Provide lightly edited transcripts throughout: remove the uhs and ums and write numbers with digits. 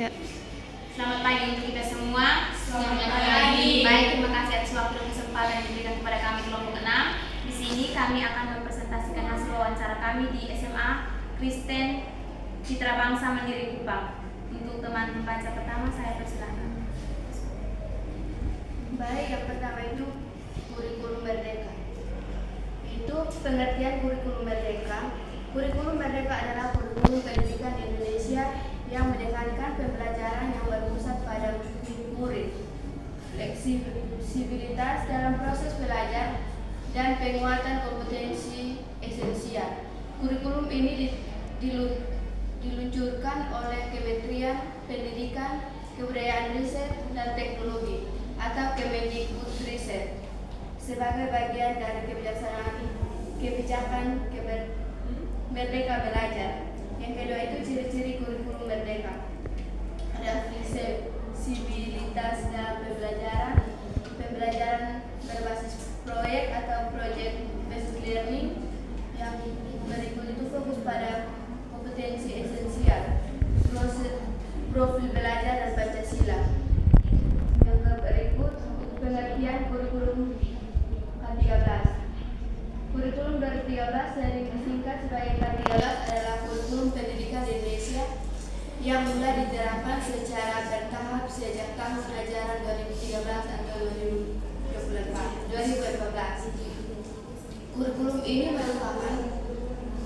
Ya. Selamat pagi untuk kita semua. Selamat pagi. Baik, terima kasih atas waktu dan kesempatan yang diberikan kepada kami kelompok 6. Di sini kami akan mempresentasikan hasil wawancara kami di SMA Kristen Citra Bangsa Mandiri Kupang. Untuk teman pembaca pertama saya persilakan. Baik, yang pertama itu kurikulum merdeka. Itu pengertian kurikulum merdeka. Kurikulum merdeka adalah kurikulum pendidikan Indonesia yang menekankan pembelajaran yang berpusat pada murid, fleksibilitas dalam proses belajar, dan penguatan kompetensi esensial. Kurikulum ini diluncurkan oleh Kementerian Pendidikan, Kebudayaan, Riset, dan Teknologi atau Kemendikbudristek sebagai bagian dari kebijakan Merdeka Belajar. Yang kedua itu ciri-ciri kurikulum merdeka. Ada fleksibilitas dalam pembelajaran berbasis proyek atau project based learning. Yang berikut itu fokus pada kompetensi esensial, profil belajar dan Pancasila. Yang berikut pengertian kurikulum K13. Kurikulum 2013 sering disingkat sebagai K13 adalah kurikulum pendidikan Indonesia yang mulai diterapkan secara bertahap sejak tahun ajaran 2013 atau 2014. Kurikulum ini merupakan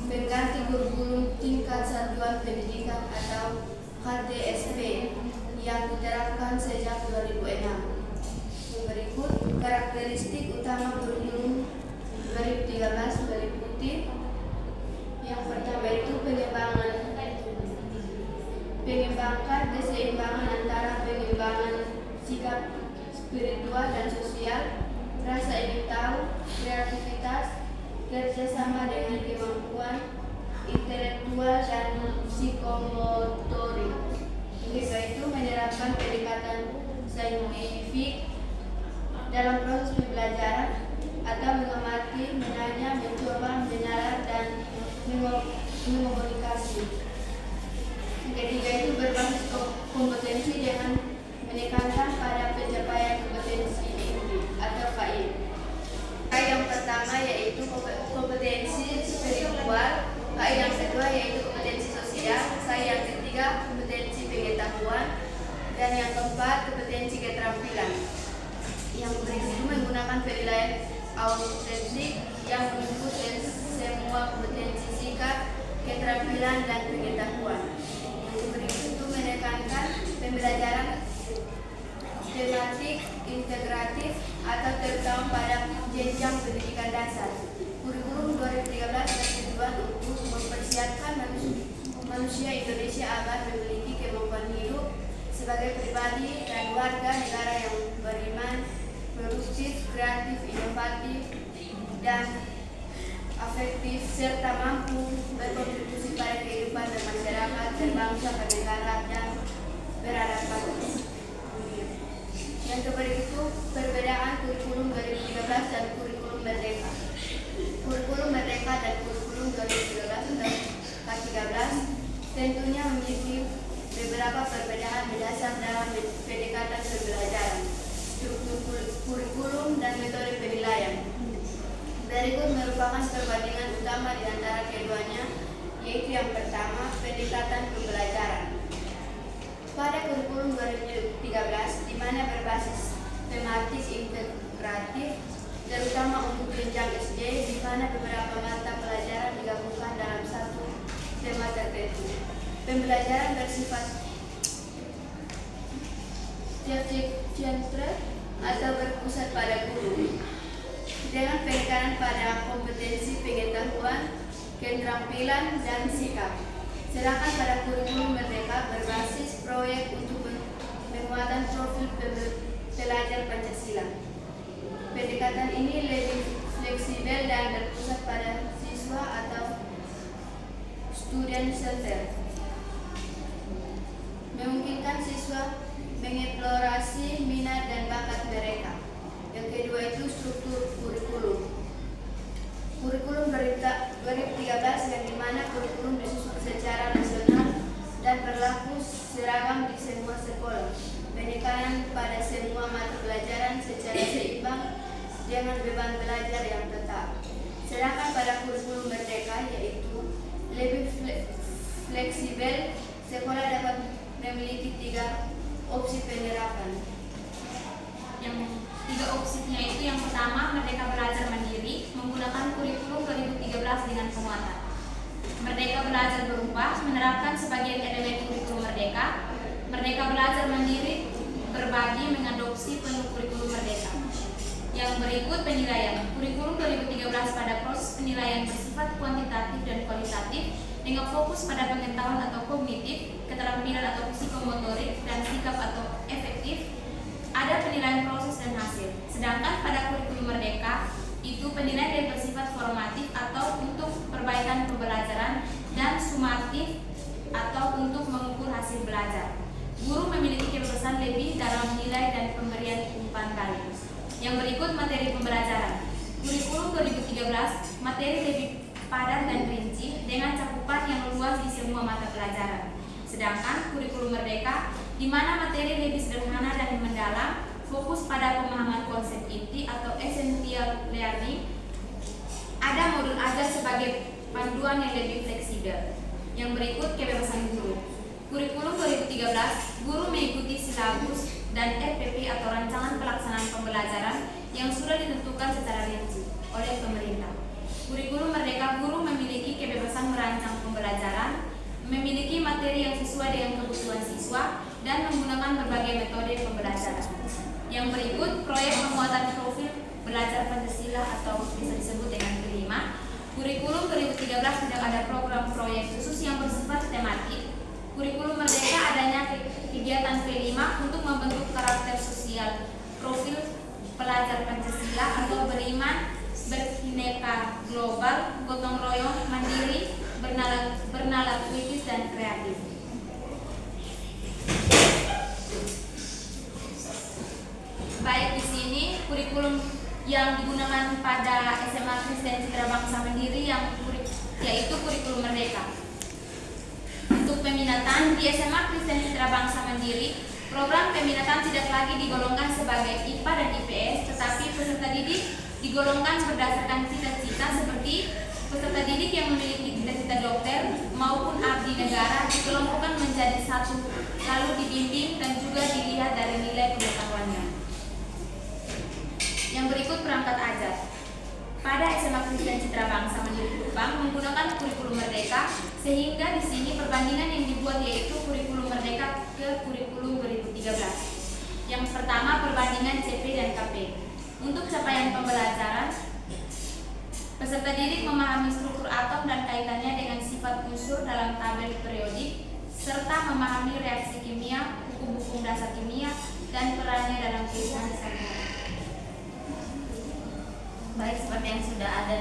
pengganti kurikulum tingkat satuan pendidikan atau KTSP yang diterapkan sejak 2006. Yang berikut karakteristik utama kurikulum 2013 meliputi yang pertama itu mengembangkan keseimbangan antara pengembangan sikap spiritual dan sosial, rasa ingin tahu, kreativitas, kerjasama dengan kemampuan intelektual dan psikomotorik. Kedua itu menerapkan pendekatan saintifik dalam proses pembelajaran atau mengamati, menanya, mencoba, menalar, dan mengomunikasi. Yang ketiga itu berbasis kompetensi dengan menekankan pada pencapaian kompetensi inti atau KI. KI yang pertama yaitu kompetensi spiritual, KI yang kedua yaitu kompetensi sosial, KI yang ketiga kompetensi pengetahuan, dan yang keempat kompetensi keterampilan. Yang berikut itu menggunakan penilaian autentik yang meliputi semua kompetensi sikap, keterampilan, dan pengetahuan. Yang berikut itu menekankan pembelajaran tematik integratif atau terutama pada jenjang pendidikan dasar. Kurikulum 2013 bertujuan untuk mempersiapkan manusia Indonesia agar memiliki kemampuan hidup sebagai pribadi dan warga negara yang beriman, produktif, kreatif, inovatif, dan afektif, serta mampu berkontribusi pada kehidupan bermasyarakat, berbangsa, bernegara, dan beradaptasi. Yang berikut itu perbedaan kurikulum 2013 dan kurikulum merdeka. Kurikulum merdeka dan kurikulum 2013 dan K13 tentunya memiliki beberapa perbedaan mendasar dalam pendekatan pembelajaran, struktur kurikulum, dan metode penilaian. Berikut merupakan perbandingan utama di antara keduanya, yaitu yang pertama, pendekatan pembelajaran. Pada kurikulum 2013, di mana berbasis tematik integratif, terutama untuk jenjang SD, di mana beberapa mata pelajaran digabungkan dalam satu tema tertentu. Pembelajaran bersifat subject-centered atau berpusat pada guru, dengan penekanan pada kompetensi pengetahuan, keterampilan, dan sikap. Sedangkan pada kurikulum merdeka berbasis proyek untuk penguatan profil pelajar Pancasila. Pendekatan ini lebih fleksibel dan berpusat pada siswa atau student center, memungkinkan siswa mengeksplorasi minat dan bakat mereka. Yang kedua itu struktur kurikulum. Kurikulum 2013 yang dimana kurikulum disusun secara nasional dan berlaku seragam di dengan beban belajar yang tetap. Sedangkan pada kurikulum merdeka yaitu lebih fleksibel, sekolah dapat memiliki 3 opsi penerapan. Yang 3 opsinya itu yang pertama, Merdeka Belajar Mandiri menggunakan kurikulum 2013 dengan penguatan. Merdeka Belajar Berubah menerapkan sebagian elemen kurikulum Merdeka. Merdeka Belajar Mandiri berbagi mengadopsi penuh kurikulum Merdeka. Yang berikut penilaian. Kurikulum 2013 pada proses penilaian bersifat kuantitatif dan kualitatif dengan fokus pada pengetahuan atau kognitif, keterampilan atau psikomotorik, dan sikap atau efektif. Ada penilaian proses dan hasil. Sedangkan pada kurikulum Merdeka itu penilaian yang bersifat formatif atau untuk perbaikan pembelajaran dan sumatif atau untuk mengukur hasil belajar. Guru memiliki kebebasan lebih dalam nilai dan pemberian umpan balik. Yang berikut materi pembelajaran. Kurikulum 2013 materi lebih padat dan rinci dengan cakupan yang luas di semua mata pelajaran. Sedangkan kurikulum Merdeka di mana materi lebih sederhana dan mendalam, fokus pada pemahaman konsep inti atau essential learning. Ada modul ajar sebagai panduan yang lebih fleksibel. Yang berikut kebebasan guru. Kurikulum 2013, guru mengikuti silabus dan RPP atau rancangan pelaksanaan pembelajaran yang sudah ditentukan secara rinci oleh pemerintah. Kurikulum Merdeka, guru memiliki kebebasan merancang pembelajaran, memiliki materi yang sesuai dengan kebutuhan siswa, dan menggunakan berbagai metode pembelajaran. Yang berikut proyek penguatan profil belajar Pancasila atau bisa disebut dengan P5. Kurikulum 2013 tidak ada program proyek khusus yang bersifat tematik. Kurikulum Merdeka adanya kegiatan P5 untuk membentuk karakter sosial profil pelajar Pancasila atau beriman, berhineka global, gotong royong, mandiri, bernalar kritis, dan kreatif. Baik, di sini kurikulum yang digunakan pada SMA Kristen Citra Bangsa Mandiri yaitu kurikulum Merdeka. Untuk peminatan di SMA Kristen Citra Bangsa Mandiri, program peminatan tidak lagi digolongkan sebagai IPA dan IPS, tetapi peserta didik digolongkan berdasarkan cita-cita seperti peserta didik yang memiliki cita-cita dokter maupun abdi negara dikelompokkan menjadi satu, lalu dibimbing dan juga dilihat dari nilai pengetahuannya. Yang berikut perangkat ajar. Pada SMA Kristen Citra Bangsa Mandiri Kupang menggunakan kurikulum Merdeka, sehingga di sini perbandingan yang dibuat yaitu kurikulum Merdeka ke kurikulum 2013. Yang pertama, perbandingan CP dan KP. Untuk capaian pembelajaran, peserta didik memahami struktur atom dan kaitannya dengan sifat unsur dalam tabel periodik, serta memahami reaksi kimia, hukum-hukum dasar kimia, dan perannya dalam kehidupan sehari-hari. Baik, seperti yang sudah ada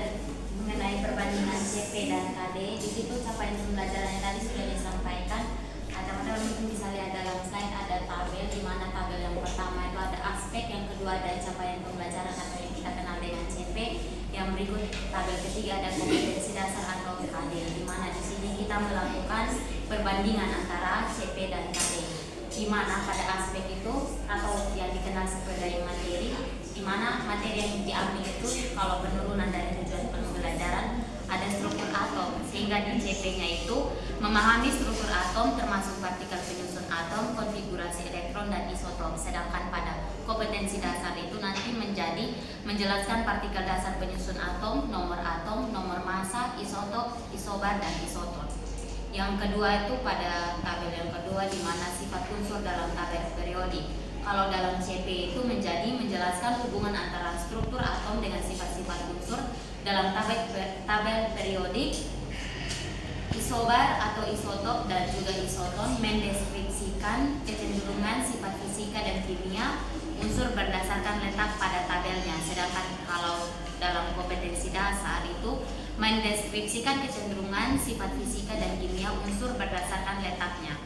mengenai perbandingan CP dan KD, di situ capaian pembelajaran yang tadi sudah disampaikan. Teman-teman mungkin bisa lihat dalam slide ada tabel, di mana tabel yang pertama itu ada aspek, yang kedua ada capaian pembelajaran atau yang kita kenal dengan CP, yang berikut tabel ketiga ada kompetensi dasar atau KD, di mana di sini kita melakukan perbandingan antara CP dan KD, di mana pada aspek itu atau yang dikenal sebagai materi, di mana materi yang diambil itu kalau penurunan dari tujuan pembelajaran ada struktur atom, sehingga di CP-nya itu memahami struktur atom termasuk partikel penyusun atom, konfigurasi elektron, dan isotop. Sedangkan pada kompetensi dasar itu nanti menjelaskan partikel dasar penyusun atom, nomor massa, isotop, isobar, dan isoton. Yang kedua itu pada tabel yang kedua, di mana sifat unsur dalam tabel periodik. Kalau dalam CP itu menjelaskan hubungan antara struktur atom dengan sifat-sifat unsur. Dalam tabel periodik, isobar atau isotop dan juga isoton mendeskripsikan kecenderungan sifat fisika dan kimia unsur berdasarkan letak pada tabelnya. Sedangkan kalau dalam kompetensi dasar itu mendeskripsikan kecenderungan sifat fisika dan kimia unsur berdasarkan letaknya.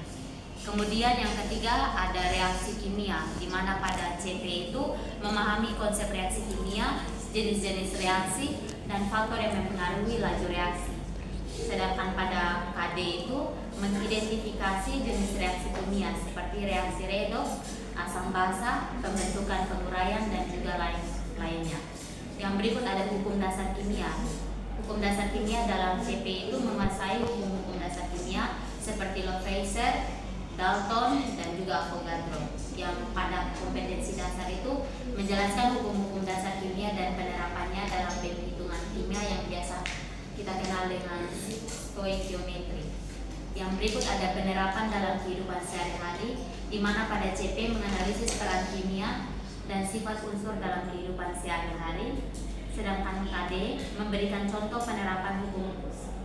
Kemudian yang ketiga ada reaksi kimia, di mana pada CP itu memahami konsep reaksi kimia, jenis-jenis reaksi, dan faktor yang mempengaruhi laju reaksi. Sedangkan pada KD itu mengidentifikasi jenis reaksi kimia seperti reaksi redoks, asam basa, pembentukan penguraian, dan juga lainnya. Yang berikut ada hukum dasar kimia. Hukum dasar kimia dalam CP itu menguasai hukum dasar kimia seperti Lavoisier, Dalton, dan juga Avogadro. Yang pada kompetensi dasar itu menjelaskan hukum-hukum dasar kimia dan penerapannya dalam penghitungan kimia yang biasa kita kenal dengan stoikiometri. Yang berikut ada penerapan dalam kehidupan sehari-hari, di mana pada CP menganalisis peran kimia dan sifat unsur dalam kehidupan sehari-hari, sedangkan KD memberikan contoh penerapan hukum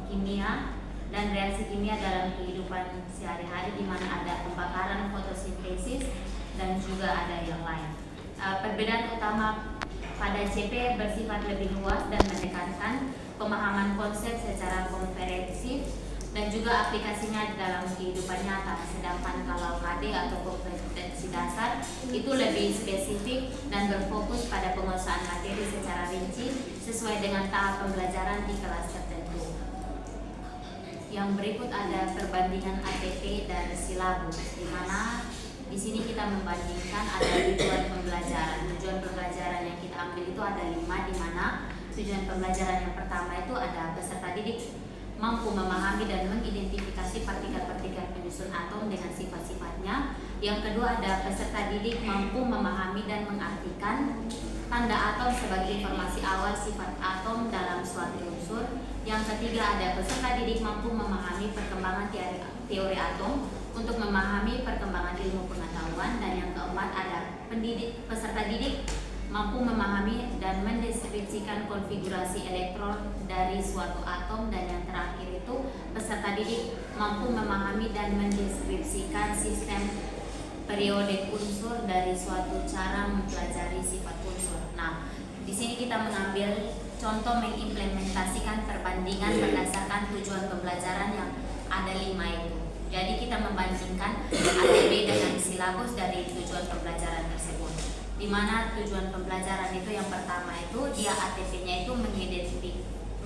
kimia dan reaksi kimia dalam kehidupan sehari-hari, di mana ada pembakaran, fotosintesis, dan juga ada yang lain. Perbedaan utama pada CP bersifat lebih luas dan menekankan pemahaman konsep secara komprehensif dan juga aplikasinya dalam kehidupan nyata. Sedangkan kalau KD atau kompetensi dasar itu lebih spesifik dan berfokus pada penguasaan materi secara rinci sesuai dengan tahap pembelajaran di kelas tertentu. Yang berikut ada perbandingan ATP dan silabus, di mana di sini kita membandingkan ada tujuan pembelajaran. Tujuan pembelajaran yang kita ambil itu ada 5, di mana tujuan pembelajaran yang pertama itu ada peserta didik mampu memahami dan mengidentifikasi partikel-partikel penyusun atom dengan sifat-sifatnya. Yang kedua ada peserta didik mampu memahami dan mengartikan tanda atom sebagai informasi awal sifat atom dalam suatu unsur. Yang ketiga ada peserta didik mampu memahami perkembangan teori atom untuk memahami perkembangan ilmu pengetahuan. Dan yang keempat ada peserta didik mampu memahami dan mendeskripsikan konfigurasi elektron dari suatu atom. Dan yang terakhir itu peserta didik mampu memahami dan mendeskripsikan sistem periodik unsur dari suatu cara mempelajari sifat unsur. Nah, di sini kita mengambil contoh mengimplementasikan perbandingan berdasarkan tujuan pembelajaran yang ada 5 itu. Jadi kita membandingkan ATP dengan silabus dari tujuan pembelajaran tersebut. Di mana tujuan pembelajaran itu yang pertama itu dia ATP-nya itu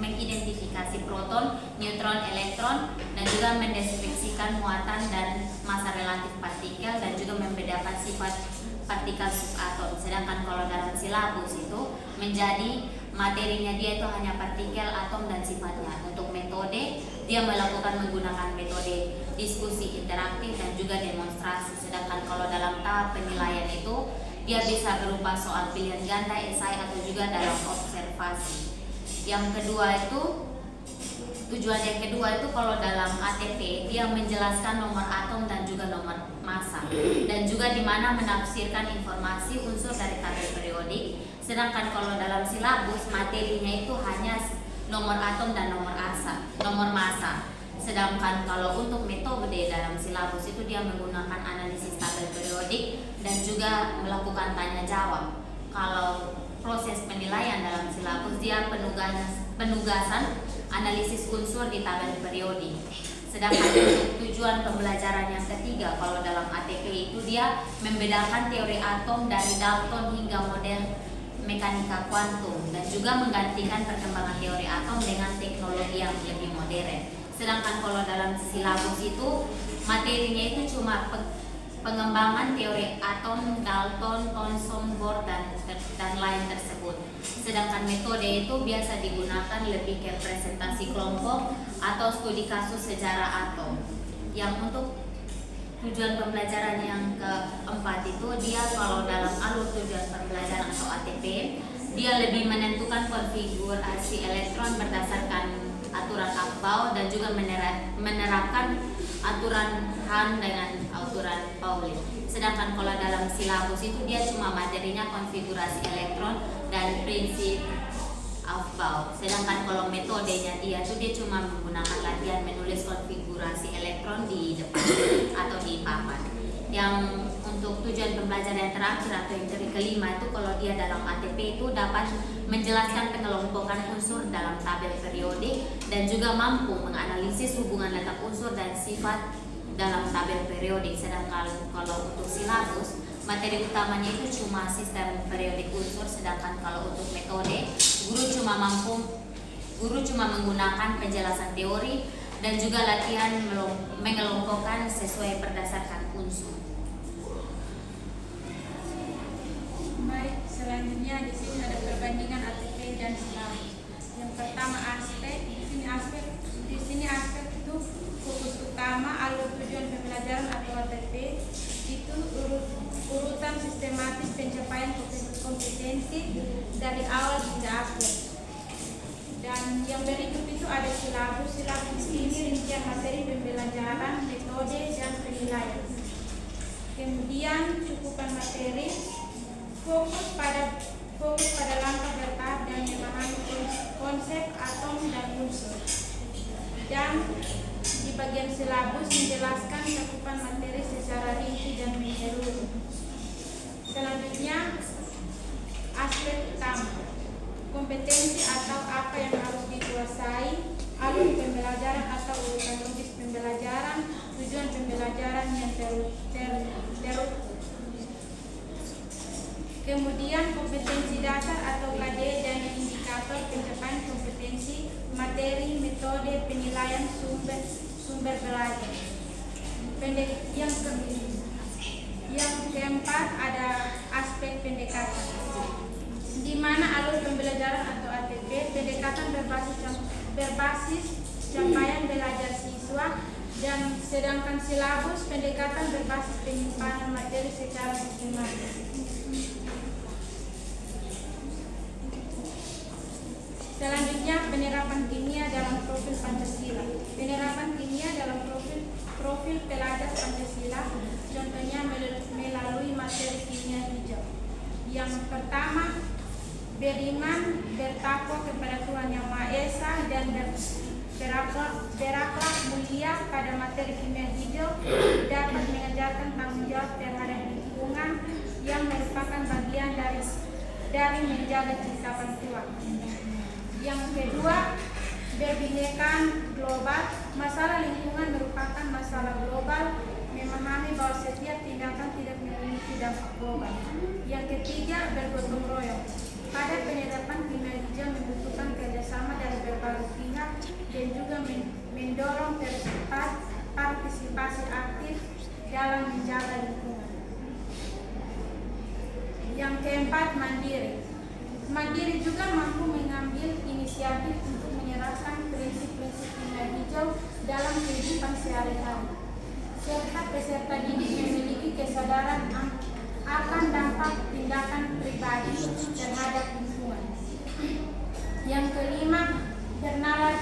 mengidentifikasi proton, neutron, elektron, dan juga mendeskripsikan muatan dan massa relatif partikel dan juga membedakan sifat partikel subatom. Sedangkan kalau dalam silabus itu menjadi materinya dia itu hanya partikel, atom, dan sifatnya. Untuk metode dia melakukan menggunakan metode diskusi interaktif dan juga demonstrasi. Sedangkan kalau dalam tahap penilaian itu dia bisa berupa soal pilihan ganda, esai, atau juga dalam observasi. Yang kedua itu, tujuan yang kedua itu kalau dalam ATP dia menjelaskan nomor atom dan juga nomor massa, dan juga di mana menafsirkan informasi unsur dari tabel periodik. Sedangkan kalau dalam silabus materinya itu hanya nomor atom dan nomor massa. Sedangkan kalau untuk metode dalam silabus itu dia menggunakan analisis tabel periodik dan juga melakukan tanya jawab. Kalau proses penilaian dalam silabus dia penugasan analisis unsur di tabel periodik. Sedangkan untuk tujuan pembelajaran yang ketiga kalau dalam ATP itu dia membedakan teori atom dari Dalton hingga model mekanika kuantum dan juga menggantikan perkembangan teori atom dengan teknologi yang lebih modern. Sedangkan kalau dalam silabus itu materinya itu cuma pengembangan teori atom, Dalton, Thomson, Bohr, dan lain tersebut. Sedangkan metode itu biasa digunakan lebih ke presentasi kelompok atau studi kasus sejarah atom. Yang untuk tujuan pembelajaran yang keempat itu dia kalau dalam alur tujuan pembelajaran atau ATP dia lebih menentukan konfigurasi elektron berdasarkan aturan Aufbau dan juga menerapkan aturan Hahn dengan aturan Pauli. Sedangkan kalau dalam silabus itu dia cuma materinya konfigurasi elektron dan prinsip Aufbau. Sedangkan kalau metodenya dia cuma menggunakan latihan menulis konfigurasi elektron di depan atau di papan. Yang untuk tujuan pembelajaran yang terakhir atau yang kelima itu kalau dia dalam ATP itu dapat menjelaskan pengelompokan unsur dalam tabel periodik dan juga mampu menganalisis hubungan letak unsur dan sifat dalam tabel periodik. Sedangkan kalau untuk silabus materi utamanya itu cuma sistem periodik unsur. Sedangkan kalau untuk metode guru cuma menggunakan penjelasan teori dan juga latihan mengelompokkan sesuai berdasarkan unsur. Baik, selanjutnya di sini ada perbandingan ATP dan silabus. Yang pertama di sini aspek itu fokus utama, alur tujuan pembelajaran atau ATP, itu urutan sistematis pencapaian kompetensi dari awal hingga akhir. Dan yang berikut itu ada silabus. Silabus ini rincian materi pembelajaran, metode, dan penilaian. Kemudian cukupan materi, fokus pada langkah bertahap dan memahami konsep atom dan unsur. Dan di bagian silabus menjelaskan cakupan materi secara rinci dan menyeluruh. Selanjutnya, aspek utama, kompetensi atau apa yang harus dikuasai, alur pembelajaran atau urutan logis pembelajaran, tujuan pembelajaran yang kemudian kompetensi dasar atau KD dan indikator pencapaian kompetensi, materi, metode, penilaian, sumber belajar. Yang keempat ada aspek pendekatan, di mana alur pembelajaran atau ATP, pendekatan berbasis capaian belajar siswa, dan sedangkan silabus pendekatan berbasis penyimpanan materi secara sistematis. Selanjutnya, penerapan kimia dalam profil Pancasila. Penerapan kimia dalam profil pelajar Pancasila, contohnya melalui materi kimia hijau. Yang pertama, beriman, bertakwa kepada Tuhan Yang Maha Esa, dan berakhlak mulia. Pada materi kimia hijau dapat mengajarkan tanggung jawab terhadap lingkungan yang merupakan bagian dari menjaga ciptaan Tuhan. Yang kedua, berbinekaan global. Masalah lingkungan merupakan masalah global, memahami bahwa setiap tindakan tidak memiliki dampak global. Yang ketiga, bergotong royong. Pada penerapan kimia hijau membutuhkan kerjasama dari berbagai pihak dan juga mendorong partisipasi aktif dalam menjaga lingkungan. Yang keempat, mandiri. Mandiri juga mampu mengambil inisiatif untuk menyerapkan prinsip-prinsip kimia hijau dalam kehidupan sehari-hari. Serta peserta didik memiliki kesadaran akan dampak tindakan pribadi terhadap lingkungan. Yang kelima, bernalar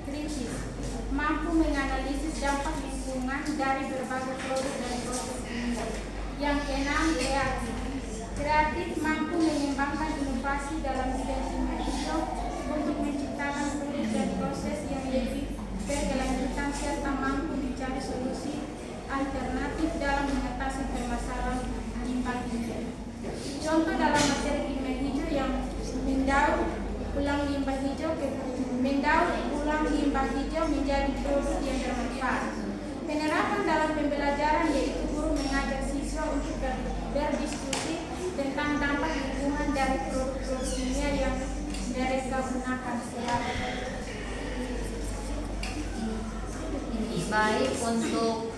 kritis, mampu menganalisis dampak lingkungan dari berbagai produk dan proses kimia. Yang keenam, kreatif. Kreatif mampu mengembangkan inovasi dalam bidang kimia hijau untuk menciptakan produk dan proses yang lebih berkelanjutan serta mampu mencari solusi alternatif dalam mengatasi permasalahan limbah hijau. Contoh dalam materi kimia hijau yang mendaur ulang limbah hijau menjadi produk yang bermanfaat. Penerapan dalam pembelajaran yaitu guru mengajak siswa untuk berdiskusi tentang dampak lingkungan dari produk kimia yang mereka gunakan sehari-hari. Ini baik untuk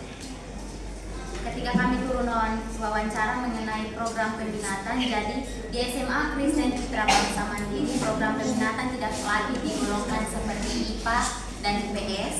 ketika kami turun wawancara mengenai program peminatan. Jadi di SMA Kristen Citra Bangsa Mandiri program peminatan tidak lagi digolongkan seperti IPA dan IPS,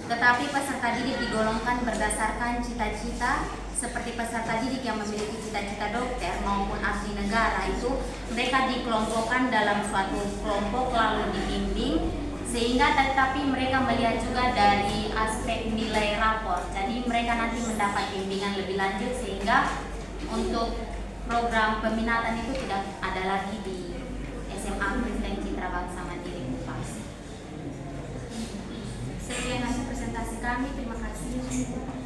tetapi peserta didik digolongkan berdasarkan cita-cita. Seperti peserta didik yang memiliki cita-cita dokter maupun abdi negara, itu mereka dikelompokkan dalam suatu kelompok lalu dibimbing, sehingga tetapi mereka melihat juga dari aspek nilai rapor. Jadi mereka nanti mendapat bimbingan lebih lanjut sehingga untuk program peminatan itu tidak ada lagi di SMA Kristen Citra Bangsa Mandiri Kupas. Sekian hasil presentasi kami. Terima kasih.